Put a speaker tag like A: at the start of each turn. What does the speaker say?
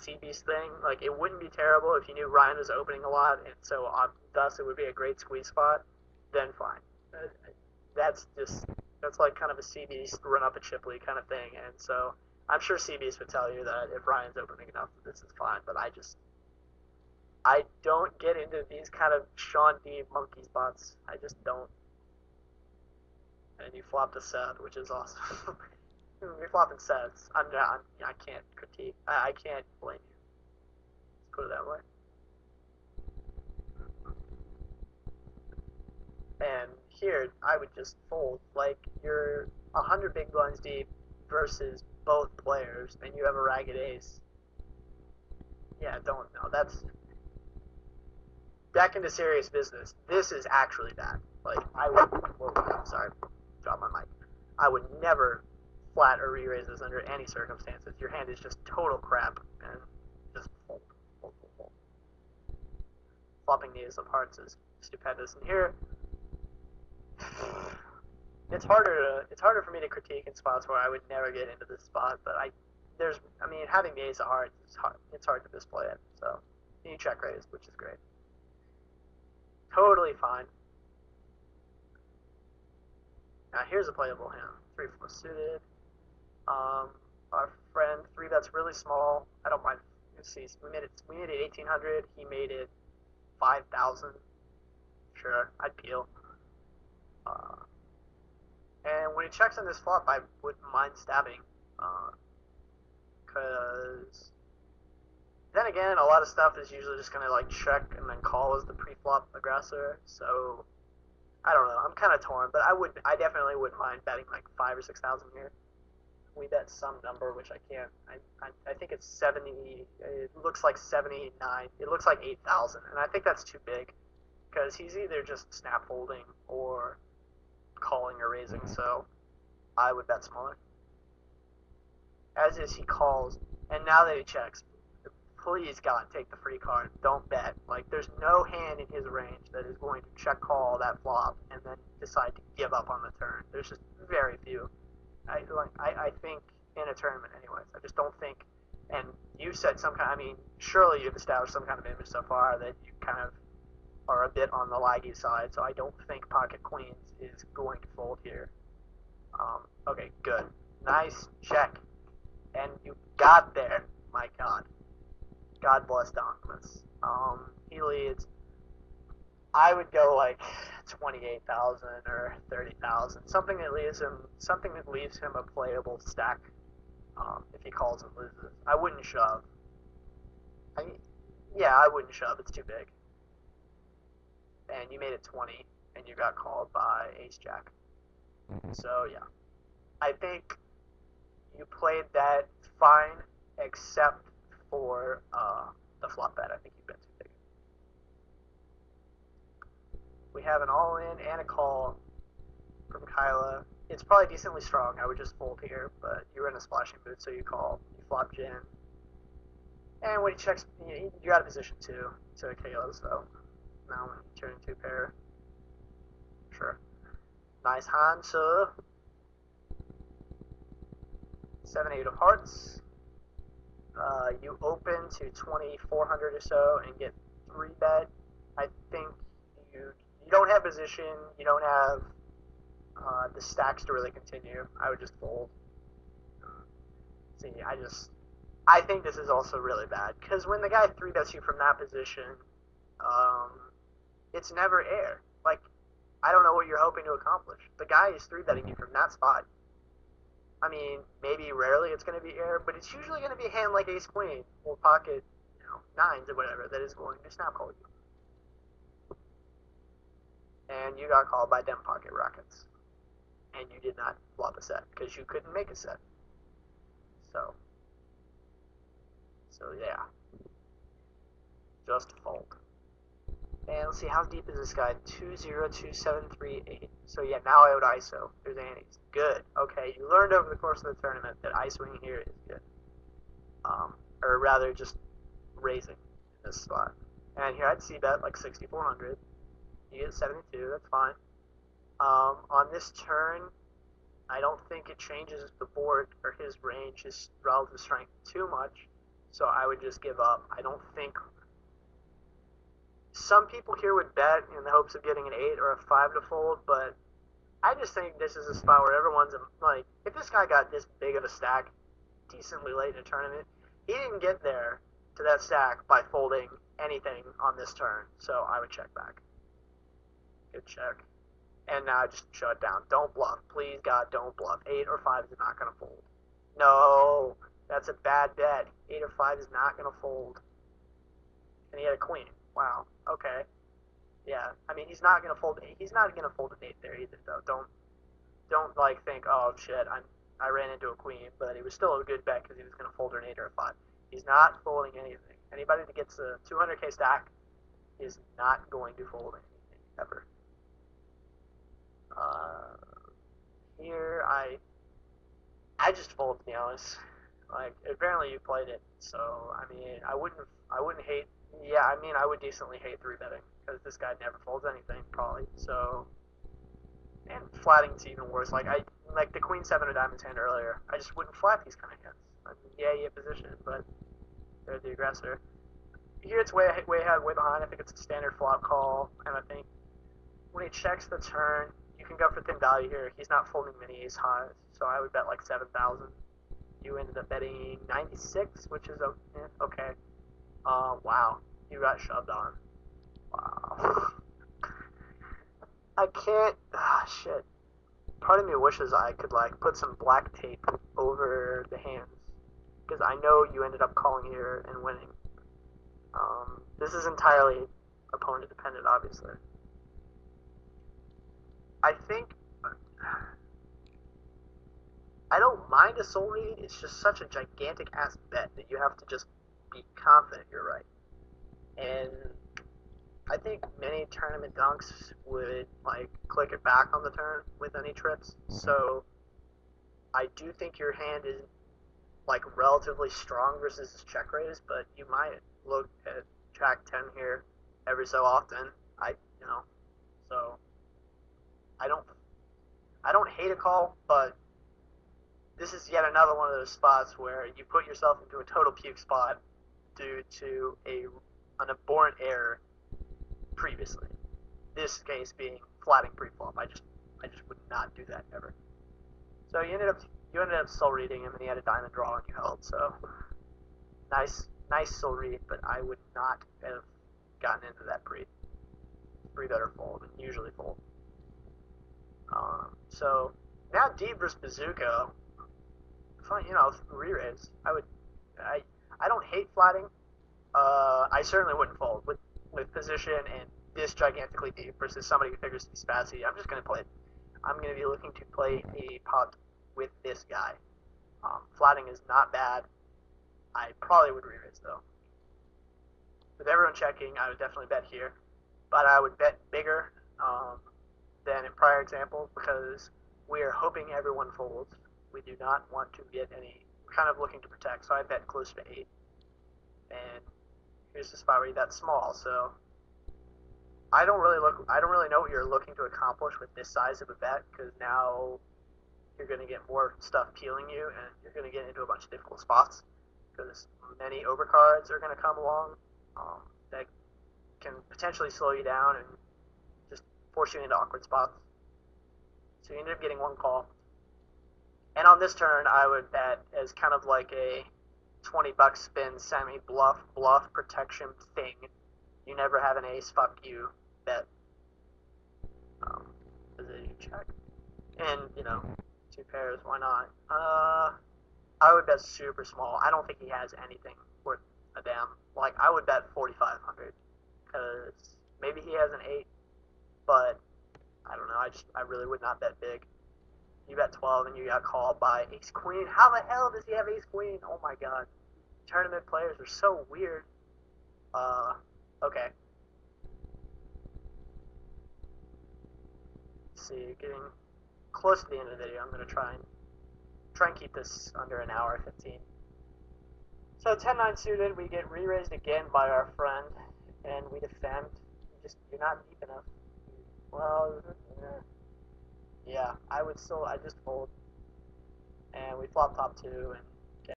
A: C-Beast thing. Like, it wouldn't be terrible if you knew Ryan was opening a lot, and so thus it would be a great squeeze spot, then fine. That's just, that's like kind of a C-Beast run up a Chipley kind of thing, and so I'm sure C-Beast would tell you that if Ryan's opening enough, this is fine, but I don't get into these kind of Sean D monkey spots. I just don't. And you flopped a set, which is awesome. You're flopping sets. I can't critique. I can't blame you. Let's put it that way. And here, I would just fold. Like, you're 100 big blinds deep versus both players, and you have a ragged ace. Yeah, don't know. That's back into serious business. This is actually bad. Like, I would. Whoa, I'm sorry. Drop my mic. I would never flat or re-raise this under any circumstances. Your hand is just total crap, and just fold, fold, fold, fold. Flopping the ace of hearts is stupendous. And here, it's harder for me to critique in spots where I would never get into this spot. But having the ace of hearts is hard. It's hard to display it. So you check raise, which is great. Totally fine. Now here's a playable hand. 3-4 suited. Our friend 3-bet's really small. I don't mind. Let's see. We made it 1800. He made it 5000. Sure, I'd peel. And when he checks on this flop, I wouldn't mind stabbing. Because then again, a lot of stuff is usually just gonna like check and then call as the pre-flop aggressor. So I don't know. I'm kind of torn, but I definitely wouldn't mind betting like 5,000 or 6,000 here. We bet some number, which I can't. I think it's 70. It looks like 79. It looks like 8,000, and I think that's too big because he's either just snap holding or calling or raising. So I would bet smaller. As is, he calls, and now that he checks, please God, take the free card. Don't bet. Like, there's no hand in his range that is going to check call that flop and then decide to give up on the turn. There's just very few. I think in a tournament, anyways. I just don't think. And you said some kind. I mean, surely you've established some kind of image so far that you kind of are a bit on the laggy side. So I don't think pocket queens is going to fold here. Okay, good, nice check, and you got there. My God. God bless Donkimus. He leads. I would go like 28,000 or 30,000, something that leaves him a playable stack. If he calls and loses, I wouldn't shove. I wouldn't shove. It's too big. And you made it 20, and you got called by Ace Jack. So yeah, I think you played that fine, except for the flop bet. I think you bet too big. We have an all-in and a call from Kyla. It's probably decently strong. I would just fold here, but you were in a splashing boot, so you call. You flop Jin. And when he checks, you're out of position too to KO, so now when you turn two pair, sure. Nice hand, so 7-8 of hearts. You open to 2,400 or so and get 3-bet. I think you don't have position. You don't have the stacks to really continue. I would just fold. See, I think this is also really bad because when the guy 3-bets you from that position, it's never air. Like, I don't know what you're hoping to accomplish. The guy is 3-betting you from that spot. I mean, maybe rarely it's going to be air, but it's usually going to be a hand like ace queen or pocket, nines or whatever that is going to snap call you. And you got called by them pocket rockets, and you did not flop a set because you couldn't make a set. So yeah, just fold. And let's see, how deep is this guy? 2-0-2-7-3-8. So yeah, now I would ISO. There's antes. Good. Okay, you learned over the course of the tournament that ISOing here is good. Or rather, just raising in this spot. And here I'd see bet like 6,400. You get 72. That's fine. On this turn, I don't think it changes the board or his range, his relative strength too much. So I would just give up. I don't think some people here would bet in the hopes of getting an 8 or a 5 to fold, but I just think this is a spot where everyone's like, if this guy got this big of a stack decently late in a tournament, he didn't get there to that stack by folding anything on this turn, so I would check back. Good check. And now just shut it down. Don't bluff. Please, God, don't bluff. 8 or 5 is not going to fold. No, that's a bad bet. 8 or 5 is not going to fold. And he had a queen. Wow. Okay. Yeah. I mean, he's not going to fold. He's not going to fold an 8 there either, though. Don't like think, oh shit, I ran into a queen, but it was still a good bet because he was going to fold her an 8 or a 5. He's not folding anything. Anybody that gets a 200k stack is not going to fold anything ever. Here I just fold, to be honest. Like, apparently you played it, so I mean I wouldn't hate. Yeah, I mean I would decently hate 3-betting because this guy never folds anything probably. So, and flatting's even worse. Like the Queen 7 of Diamonds hand earlier. I just wouldn't flat these kind of hands. I mean, yeah, you have position, but they're the aggressor. Here it's way ahead, way behind. I think it's a standard flop call, and I think when he checks the turn, you can go for thin value here. He's not folding many ace highs, so I would bet like 7,000. You ended up betting 96, which is okay. Wow, you got shoved on. Wow. I can't. Shit. Part of me wishes I could like put some black tape over the hands, because I know you ended up calling here and winning. This is entirely opponent dependent, obviously. I think I don't mind a soul read. It's just such a gigantic ass bet that you have to just be confident you're right. And I think many tournament dunks would like click it back on the turn with any trips. So I do think your hand is like relatively strong versus his check raise, but you might look at track 10 here every so often. So I don't hate a call, but this is yet another one of those spots where you put yourself into a total puke spot due to an abhorrent error previously. This case being flatting pre-flop. I just would not do that ever. So you ended up soul reading him, and he had a diamond draw and you held. So nice soul read, but I would not have gotten into that pre-better fold and usually fold. So now deep versus bazooka. Fine, re-raise. I don't hate flatting. I certainly wouldn't fold with position and this gigantically deep versus somebody who figures to be spazzy. I'm just gonna play it. I'm gonna be looking to play a pot with this guy. Flatting is not bad. I probably would re-raise though. With everyone checking, I would definitely bet here, but I would bet bigger than in prior examples because we are hoping everyone folds. We do not want to get any. We're kind of looking to protect, so I bet close to 8. And here's the spot where you bet small. So I don't really know what you're looking to accomplish with this size of a bet, because now you're going to get more stuff peeling you, and you're going to get into a bunch of difficult spots because many overcards are going to come along that can potentially slow you down and just force you into awkward spots. So you end up getting one call. And on this turn, I would bet as kind of like a $20 spin semi-bluff protection thing. You never have an ace, fuck you, bet. Position check. And, 2 pairs, why not? I would bet super small. I don't think he has anything worth a damn. Like, I would bet 4,500, because maybe he has an 8, but I don't know. I really would not bet big. You bet 12 and you got called by ace queen. How the hell does he have ace queen? Oh my god. Tournament players are so weird. Okay. Let's see, getting close to the end of the video. I'm gonna try and keep this under an hour 15. So 10-9 suited, we get re-raised again by our friend, and we defend. You're not deep enough. Well, yeah, I just fold. And we flop top 2, and